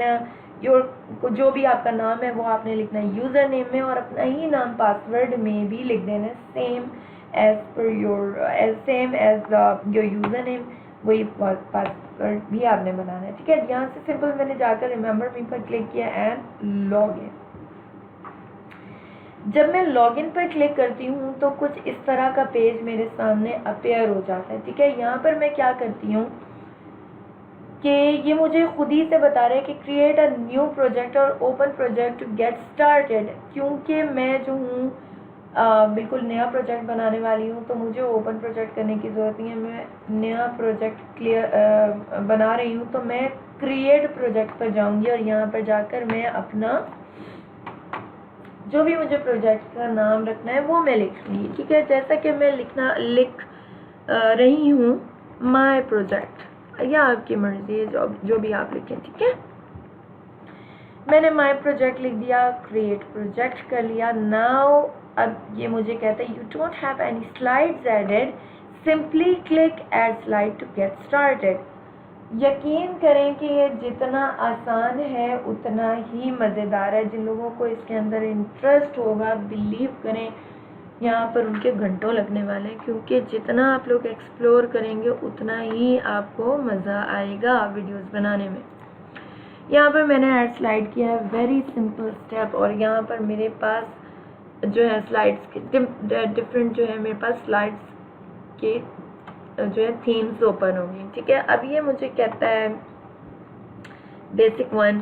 जो भी आपका नाम है वो आपने लिखना है यूज़र नेम में और अपना ही नाम पासवर्ड में भी लिख देना है same as your user name, वही पासवर्ड भी आपने बनाना है, ठीक है। यहाँ से सिंपल मैंने जाकर रिमेंबर मी पर क्लिक किया एंड लॉग इन। जब मैं लॉगिन पर क्लिक करती हूँ तो कुछ इस तरह का पेज मेरे सामने अपेयर हो जाता है, ठीक है। यहाँ पर मैं क्या करती हूँ कि ये मुझे खुद ही से बता रहे हैं कि क्रिएट अ न्यू प्रोजेक्ट और open project to get started. क्योंकि मैं जो हूँ बिल्कुल नया प्रोजेक्ट बनाने वाली हूँ तो मुझे ओपन प्रोजेक्ट करने की ज़रूरत नहीं है। मैं नया प्रोजेक्ट बना रही हूँ तो मैं क्रिएट प्रोजेक्ट पर जाऊँगी और यहाँ पर जाकर मैं अपना जो भी मुझे प्रोजेक्ट का नाम रखना है वो मैं लिख लूँगी, ठीक है। जैसा कि मैं लिख रही हूँ माय प्रोजेक्ट, या आपकी मर्जी है जो भी आप लिखें, ठीक है। मैंने माय प्रोजेक्ट लिख दिया, क्रिएट प्रोजेक्ट कर लिया। नाउ अब ये मुझे कहता है you don't have any slides added, simply click add slide to get started. यकीन करें कि ये जितना आसान है उतना ही मज़ेदार है। जिन लोगों को इसके अंदर इंटरेस्ट होगा, बिलीव करें यहाँ पर उनके घंटों लगने वाले हैं, क्योंकि जितना आप लोग एक्सप्लोर करेंगे उतना ही आपको मज़ा आएगा वीडियोस बनाने में। यहाँ पर मैंने ऐड स्लाइड किया है, वेरी सिंपल स्टेप। और यहाँ पर मेरे पास जो है स्लाइड्स के डिफरेंट जो है मेरे पास स्लाइड्स के जो है थीम्स ओपन होंगी, ठीक है। अब ये मुझे कहता है बेसिक 1,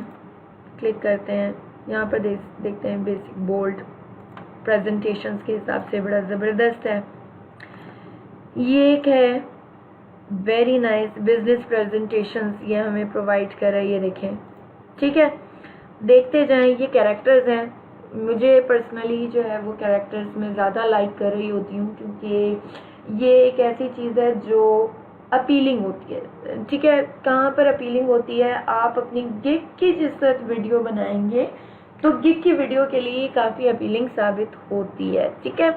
क्लिक करते हैं। यहाँ पर देखते हैं बेसिक बोल्ड प्रेजेंटेशंस के हिसाब से बड़ा ज़बरदस्त है। ये एक है वेरी नाइस बिजनेस प्रेजेंटेशंस, ये हमें प्रोवाइड कर रहा है, ये देखें, ठीक है। देखते जाएं। ये कैरेक्टर्स हैं, मुझे पर्सनली जो है वो कैरेक्टर्स में ज़्यादा लाइक कर रही होती हूँ, क्योंकि ये एक ऐसी चीज़ है जो अपीलिंग होती है। ठीक है, कहाँ पर अपीलिंग होती है, आप अपनी गिग की जिस वक्त वीडियो बनाएंगे तो गिग की वीडियो के लिए काफ़ी अपीलिंग साबित होती है। ठीक है,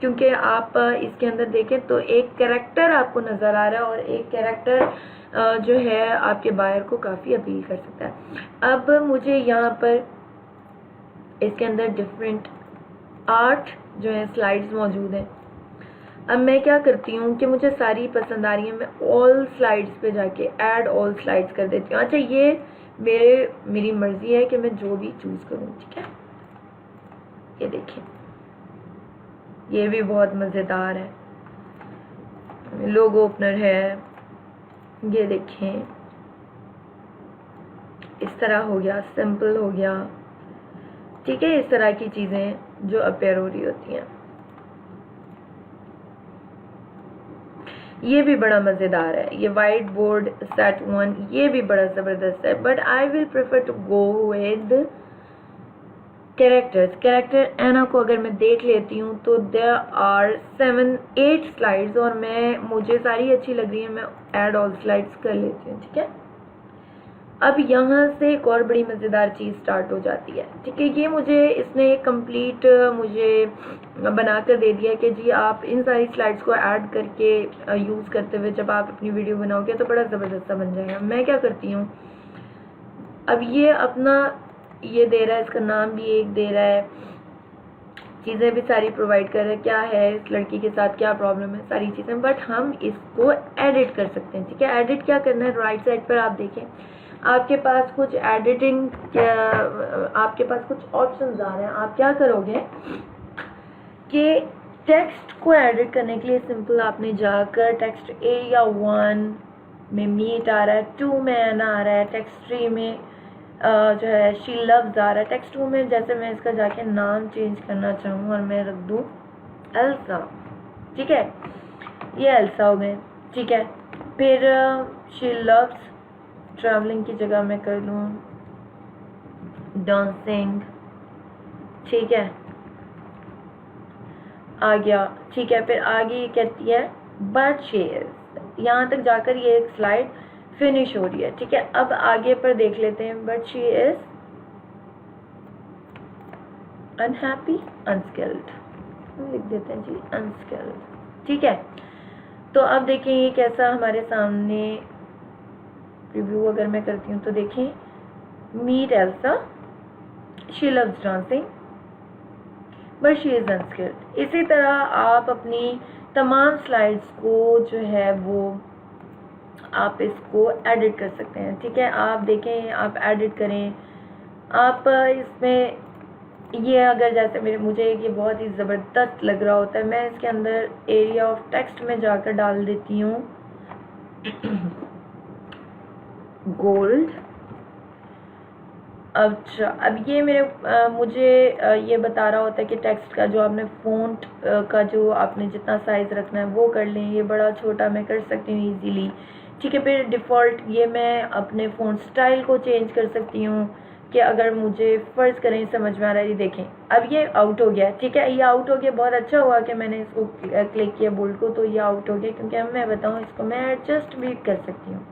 क्योंकि आप इसके अंदर देखें तो एक कैरेक्टर आपको नज़र आ रहा है, और एक कैरेक्टर जो है आपके बायर को काफ़ी अपील कर सकता है। अब मुझे यहाँ पर इसके अंदर डिफरेंट 8 जो है स्लाइड्स मौजूद हैं। अब मैं क्या करती हूँ कि मुझे सारी पसंद आ रही है, मैं ऑल स्लाइड्स पे जाके ऐड ऑल स्लाइड्स कर देती हूँ। अच्छा, ये मेरी मर्जी है कि मैं जो भी चूज़ करूँ। ठीक है, ये देखें, ये भी बहुत मज़ेदार है, लोगो ओपनर है। ये देखें, इस तरह हो गया, सिंपल हो गया। ठीक है, इस तरह की चीज़ें जो अपेयर हो रही होती हैं, ये भी बड़ा मज़ेदार है। ये वाइट बोर्ड सेट 1, ये भी बड़ा ज़बरदस्त है। But I will prefer to go with characters. Character Anna को अगर मैं देख लेती हूँ तो देयर आर 7-8 स्लाइड्स, और मुझे सारी अच्छी लग रही है, मैं ऐड ऑल स्लाइड्स कर लेती हूँ। ठीक है, अब यहाँ से एक और बड़ी मज़ेदार चीज़ स्टार्ट हो जाती है। ठीक है, ये मुझे इसने कंप्लीट मुझे बना कर दे दिया कि जी आप इन सारी स्लाइड्स को ऐड करके यूज़ करते हुए जब आप अपनी वीडियो बनाओगे तो बड़ा ज़बरदस्त सा बन जाएगा। मैं क्या करती हूँ, अब ये अपना ये दे रहा है, इसका नाम भी एक दे रहा है, चीज़ें भी सारी प्रोवाइड कर रहा है, क्या है इस लड़की के साथ, क्या प्रॉब्लम है, सारी चीज़ें। बट हम इसको एडिट कर सकते हैं। ठीक है, एडिट क्या करना है, राइट साइड पर आप देखें, आपके पास कुछ एडिटिंग, आपके पास कुछ ऑप्शंस आ रहे हैं। आप क्या करोगे कि टेक्स्ट को एडिट करने के लिए सिंपल आपने जाकर टेक्स्ट एरिया 1 में मीट आ रहा है, 2 में एना आ रहा है, टेक्स्ट 3 में जो है शी लव्स आ रहा है, टेक्स्ट 2 में जैसे मैं इसका जाके नाम चेंज करना चाहूँ और मैं रख दूँ एल्सा। ठीक है, ये एल्सा हो गए। ठीक है, फिर शी लव्स ट्रैवलिंग की जगह मैं कर लूँ डांसिंग। ठीक है, आ गया। ठीक है, फिर आगे ये कहती है बट शी इज, यहाँ तक जाकर ये एक स्लाइड फिनिश हो रही है। ठीक है, अब आगे पर देख लेते हैं, but she is unhappy unskilled, लिख देते हैं जी अनस्किल्ड। ठीक है, तो अब देखें ये कैसा हमारे सामने रिव्यू अगर मैं करती हूँ तो देखें, meet Elsa, she loves dancing but she is unskilled. इसी तरह आप अपनी तमाम स्लाइड्स को जो है वो आप इसको एडिट कर सकते हैं। ठीक है, आप देखें, आप एडिट करें, आप इसमें ये अगर जैसे मुझे ये बहुत ही ज़बरदस्त लग रहा होता है, मैं इसके अंदर एरिया ऑफ टेक्स्ट में जाकर डाल देती हूँ गोल्ड। अच्छा, अब ये मुझे ये बता रहा होता है कि टेक्स्ट का जो आपने फ़ॉन्ट का जो आपने जितना साइज़ रखना है वो कर लें। ये बड़ा छोटा मैं कर सकती हूँ इजीली। ठीक है, फिर डिफ़ॉल्ट ये मैं अपने फ़ॉन्ट स्टाइल को चेंज कर सकती हूँ कि अगर मुझे फ़र्ज़ करें समझ में आ रहा है। ये देखें, अब ये आउट हो गया। ठीक है, ये आउट हो गया, बहुत अच्छा हुआ कि मैंने इसको क्लिक किया बोल्ड को, तो ये आउट हो गया, क्योंकि अब मैं बताऊँ इसको मैं एडजस्ट भी कर सकती हूँ।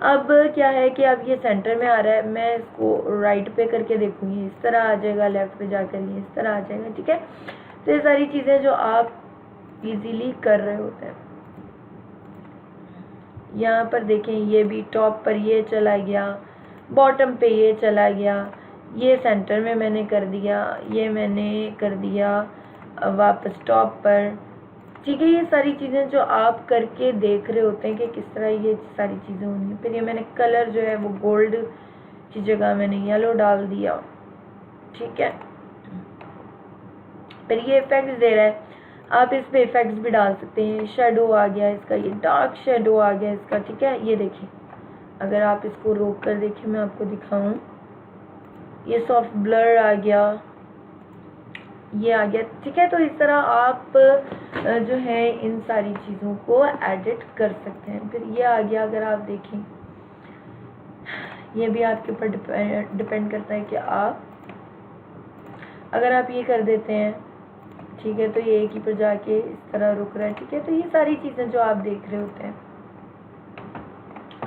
अब क्या है कि अब ये सेंटर में आ रहा है, मैं इसको राइट पे करके देखूंगी, इस तरह आ जाएगा, लेफ्ट पे जाकर ये इस तरह आ जाएगा। ठीक है, तो ये सारी चीज़ें जो आप इजीली कर रहे होते हैं। यहाँ पर देखें, ये भी टॉप पर ये चला गया, बॉटम पे ये चला गया, ये सेंटर में मैंने कर दिया, ये मैंने कर दिया वापस टॉप पर। ठीक है, ये सारी चीज़ें जो आप करके देख रहे होते हैं कि किस तरह ये सारी चीज़ें होनी है। फिर ये मैंने कलर जो है वो गोल्ड की जगह मैंने येलो डाल दिया। ठीक है, फिर ये इफेक्ट्स दे रहा है, आप इस पे इफेक्ट्स भी डाल सकते हैं। शेडो आ गया इसका, ये डार्क शेडो आ गया इसका। ठीक है, ये देखिए, अगर आप इसको रोक कर देखें, मैं आपको दिखाऊं, ये सॉफ्ट ब्लर आ गया, ये आ गया। ठीक है, तो इस तरह आप जो है इन सारी चीज़ों को एडिट कर सकते हैं। फिर ये आ गया, अगर आप देखें ये भी आपके ऊपर डिपेंड करता है कि आप अगर आप ये कर देते हैं, ठीक है, तो ये एक ही पर जाके इस तरह रुक रहा है, ठीक है। तो ये सारी चीज़ें जो आप देख रहे होते हैं,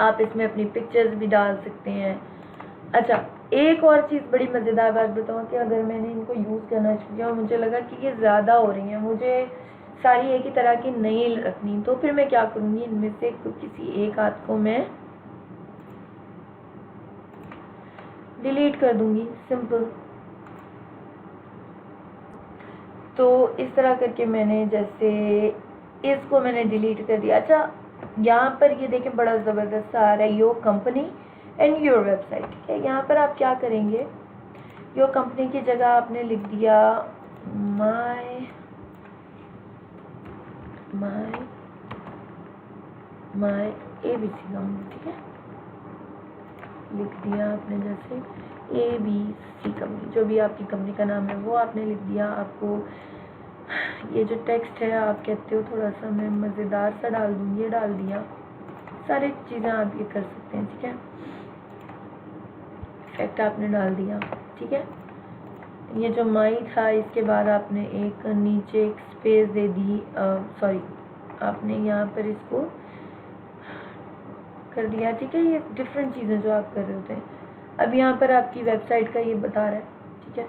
आप इसमें अपनी पिक्चर्स भी डाल सकते हैं। अच्छा, एक और चीज़ बड़ी मज़ेदार बात बताऊँ कि अगर मैंने इनको यूज़ करना शुरू किया और मुझे लगा कि ये ज़्यादा हो रही हैं, मुझे सारी एक ही तरह की नहीं रखनी, तो फिर मैं क्या करूँगी, इनमें से किसी एक हाथ को मैं डिलीट कर दूँगी, सिंपल। तो इस तरह करके मैंने जैसे इसको मैंने डिलीट कर दिया। अच्छा, यहाँ पर ये देखें बड़ा ज़बरदस्त आ रहा है, your company and your website, ठीक है। यहाँ पर आप क्या करेंगे, योर कंपनी की जगह आपने लिख दिया माय ABC कंपनी, ठीक है, लिख दिया आपने जैसे ABC कंपनी, जो भी आपकी कंपनी का नाम है वो आपने लिख दिया। आपको ये जो टेक्स्ट है आप कहते हो थोड़ा सा मैं मज़ेदार सा डाल दूँगी, ये डाल दिया। सारी चीज़ें आप ये कर सकते हैं, ठीक है। इफेक्ट आपने डाल दिया, ठीक है। ये जो माई था इसके बाद आपने एक नीचे एक स्पेस दे दी, सॉरी आपने यहाँ पर इसको कर दिया, ठीक है। ये डिफरेंट चीज़ें जो आप कर रहे होते हैं। अब यहाँ पर आपकी वेबसाइट का ये बता रहा है, ठीक है,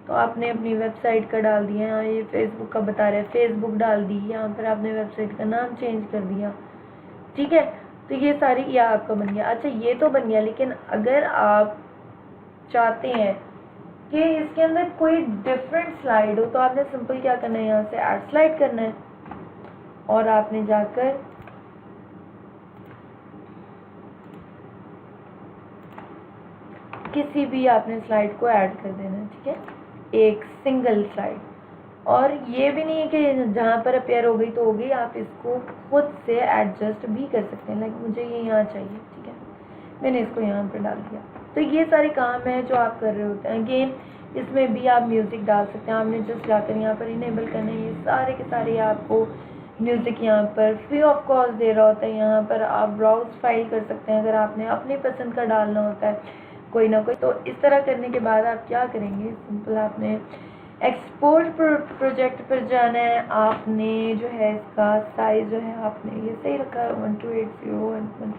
तो आपने अपनी वेबसाइट का डाल दिया। यहाँ ये फेसबुक का बता रहा है, फेसबुक डाल दी। यहाँ पर आपने वेबसाइट का नाम चेंज कर दिया, ठीक है। तो ये सारी ये आपका बन गया। अच्छा, ये तो बन गया, लेकिन अगर आप चाहते हैं कि इसके अंदर कोई डिफरेंट स्लाइड हो तो आपने सिंपल क्या करना है, यहाँ से ऐड स्लाइड करना है और आपने जाकर किसी भी आपने स्लाइड को ऐड कर देना है, ठीक है, एक सिंगल स्लाइड। और ये भी नहीं है कि जहाँ पर अपेयर हो गई तो हो गई, आप इसको खुद से एडजस्ट भी कर सकते हैं। लाइक मुझे ये यहाँ चाहिए, ठीक है, मैंने इसको यहाँ पर डाल दिया। तो ये सारे काम हैं जो आप कर रहे होते हैं। अगेन इसमें भी आप म्यूज़िक डाल सकते हैं, आपने जस्ट जाकर यहाँ पर इनेबल करना है। ये सारे के सारे आपको म्यूज़िक यहाँ पर फ्री ऑफ कॉस्ट दे रहा होता है। यहाँ पर आप ब्राउज फाइल कर सकते हैं अगर आपने अपनी पसंद का डालना होता है कोई ना कोई। तो इस तरह करने के बाद आप क्या करेंगे, सिंपल आपने एक्सपोर्ट प्रोजेक्ट पर जाना है। आपने जो है इसका साइज़ जो है आपने ये सही रखा है 1280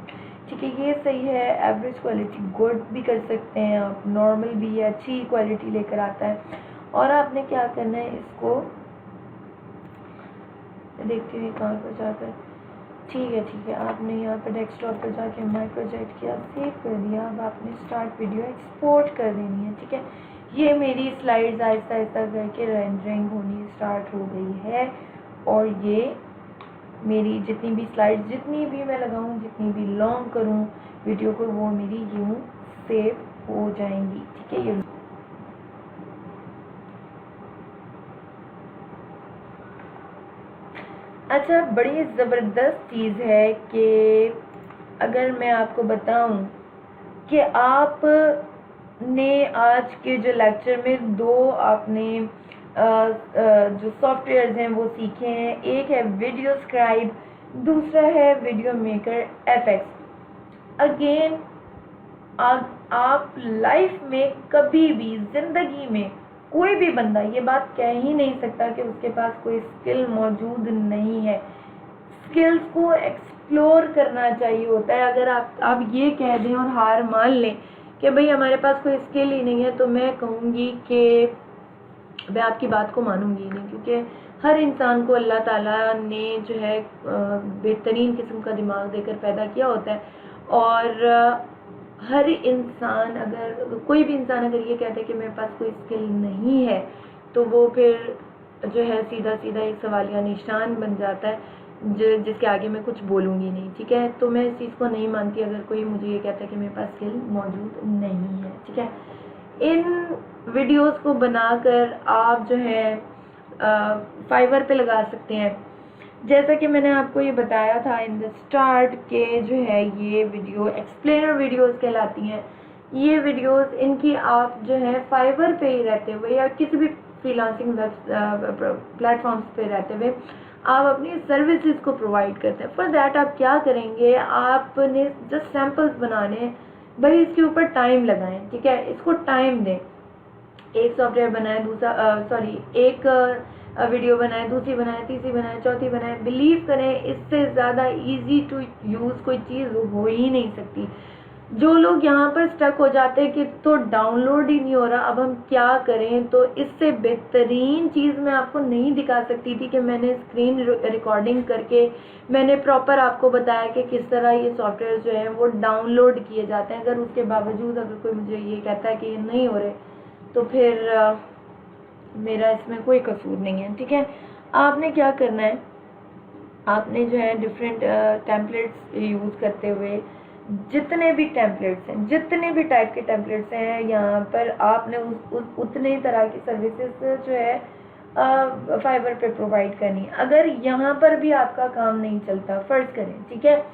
ठीक है, ये सही है। एवरेज क्वालिटी गुड भी कर सकते हैं आप, नॉर्मल भी अच्छी क्वालिटी लेकर आता है। और आपने क्या करना है, इसको देखते हुए कहाँ पर जाकर, ठीक है, आपने यहाँ पर डेस्कटॉप पर जाके माई प्रोजेक्ट किया, सेव कर दिया। अब आपने स्टार्ट वीडियो एक्सपोर्ट कर देनी है, ठीक है। ये मेरी स्लाइड्स आहिस्ता आहिस्ता करके रेंडरिंग होनी स्टार्ट हो गई है और ये मेरी जितनी भी स्लाइड्स जितनी भी मैं लगाऊं, जितनी भी लॉन्ग करूं वीडियो को, वो मेरी यूँ सेव हो जाएंगी, ठीक है। ये अच्छा, बड़ी ज़बरदस्त चीज़ है कि अगर मैं आपको बताऊं कि आप ने आज के जो लेक्चर में दो आपने जो सॉफ्टवेयर्स हैं वो सीखे हैं। एक है वीडियो स्क्राइब, दूसरा है वीडियो मेकर FX। अगेन आप लाइफ में कभी भी ज़िंदगी में कोई भी बंदा ये बात कह ही नहीं सकता कि उसके पास कोई स्किल मौजूद नहीं है। स्किल्स को एक्सप्लोर करना चाहिए होता है। अगर आप ये कह दें और हार मान लें कि भाई हमारे पास कोई स्किल ही नहीं है, तो मैं कहूँगी कि मैं आपकी बात को मानूंगी नहीं, क्योंकि हर इंसान को अल्लाह ताला ने जो है बेहतरीन किस्म का दिमाग देकर पैदा किया होता है। और हर इंसान, अगर कोई भी इंसान अगर ये कहता है कि मेरे पास कोई स्किल नहीं है, तो वो फिर जो है सीधा सीधा एक सवालिया निशान बन जाता है जिसके आगे मैं कुछ बोलूँगी नहीं, ठीक है। तो मैं इस चीज़ को नहीं मानती अगर कोई मुझे ये कहता है कि मेरे पास स्किल मौजूद नहीं है, ठीक है। इन वीडियोस को बनाकर आप जो है फाइवर पे लगा सकते हैं। जैसा कि मैंने आपको ये बताया था इन द स्टार्ट के जो है ये वीडियो एक्सप्लेनर वीडियोस कहलाती हैं। ये वीडियोस इनकी आप जो है फाइवर पे ही रहते हुए या किसी भी फ्रीलांसिंग प्लेटफॉर्म्स पे रहते हुए आप अपनी सर्विसेज को प्रोवाइड करते हैं। फॉर दैट आप क्या करेंगे, आपने जस्ट सैम्पल्स बनाने भाई इसके ऊपर टाइम लगाएं, ठीक है, इसको टाइम दें। एक सॉफ्टवेयर बनाए, दूसरा एक वीडियो बनाए, दूसरी बनाए, तीसरी बनाए, चौथी बनाए। बिलीव करें इससे ज़्यादा इजी टू यूज़ कोई चीज़ हो ही नहीं सकती। जो लोग यहाँ पर स्टक हो जाते हैं कि तो डाउनलोड ही नहीं हो रहा, अब हम क्या करें, तो इससे बेहतरीन चीज़ मैं आपको नहीं दिखा सकती थी कि मैंने स्क्रीन रिकॉर्डिंग करके मैंने प्रॉपर आपको बताया कि किस तरह ये सॉफ्टवेयर जो है वो डाउनलोड किए जाते हैं। अगर उसके बावजूद अगर कोई मुझे ये कहता है कि ये नहीं हो रहे, तो फिर मेरा इसमें कोई कसूर नहीं है, ठीक है। आपने क्या करना है, आपने जो है डिफरेंट टेम्पलेट्स यूज़ करते हुए जितने भी टेम्पलेट्स हैं, जितने भी टाइप के टेम्पलेट्स हैं यहाँ पर, आपने उतने तरह की सर्विसेज जो है फाइवर पे प्रोवाइड करनी। अगर यहाँ पर भी आपका काम नहीं चलता, फ़र्ज़ करें, ठीक है,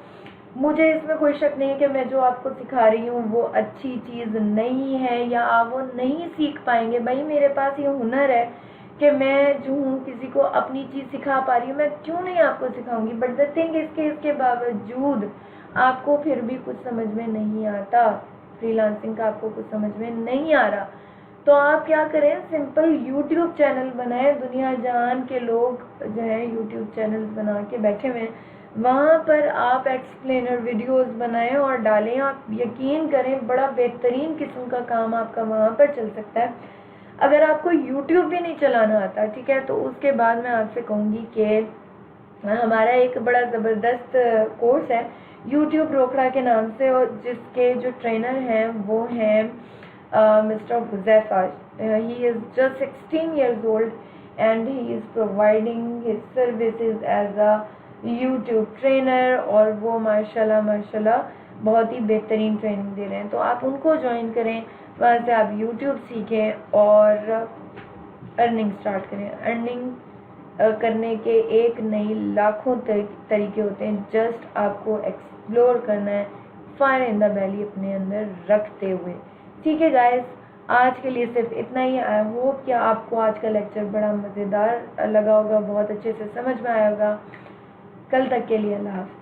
मुझे इसमें कोई शक नहीं है कि मैं जो आपको सिखा रही हूँ वो अच्छी चीज़ नहीं है या आप वो नहीं सीख पाएंगे। भाई मेरे पास ये हुनर है कि मैं जो हूँ किसी को अपनी चीज़ सिखा पा रही हूँ, मैं क्यों नहीं आपको सिखाऊंगी। बट द थिंग इसके बावजूद आपको फिर भी कुछ समझ में नहीं आता, फ्रीलांसिंग का आपको कुछ समझ में नहीं आ रहा, तो आप क्या करें, सिंपल यूट्यूब चैनल बनाएं। दुनिया जहान के लोग जो है यूट्यूब चैनल बना के बैठे हुए हैं, वहाँ पर आप एक्सप्लेनर वीडियोस बनाएं और डालें। आप यकीन करें बड़ा बेहतरीन किस्म का काम आपका वहाँ पर चल सकता है। अगर आपको यूट्यूब भी नहीं चलाना आता, ठीक है, तो उसके बाद मैं आपसे कहूँगी कि हमारा एक बड़ा ज़बरदस्त कोर्स है यूट्यूब रोकड़ा के नाम से, और जिसके जो ट्रेनर हैं वो हैं mister Huzaifa. He is just 16 years old and he is providing his services as a YouTube trainer, और वो माशाल्लाह बहुत ही बेहतरीन ट्रेनिंग दे रहे हैं। तो आप उनको ज्वाइन करें, वहाँ से आप यूट्यूब सीखें और अर्निंग स्टार्ट करें। अर्निंग करने के एक नहीं लाखों तरीके होते हैं, जस्ट आपको एक्सप्लोर करना है, फायर इन द वैली अपने अंदर रखते हुए। ठीक है गाइस, आज के लिए सिर्फ इतना ही। आई होप कि आपको आज का लेक्चर बड़ा मज़ेदार लगा होगा, बहुत अच्छे से समझ में आया होगा। कल तक के लिए अल्लाह हाफ़िज़।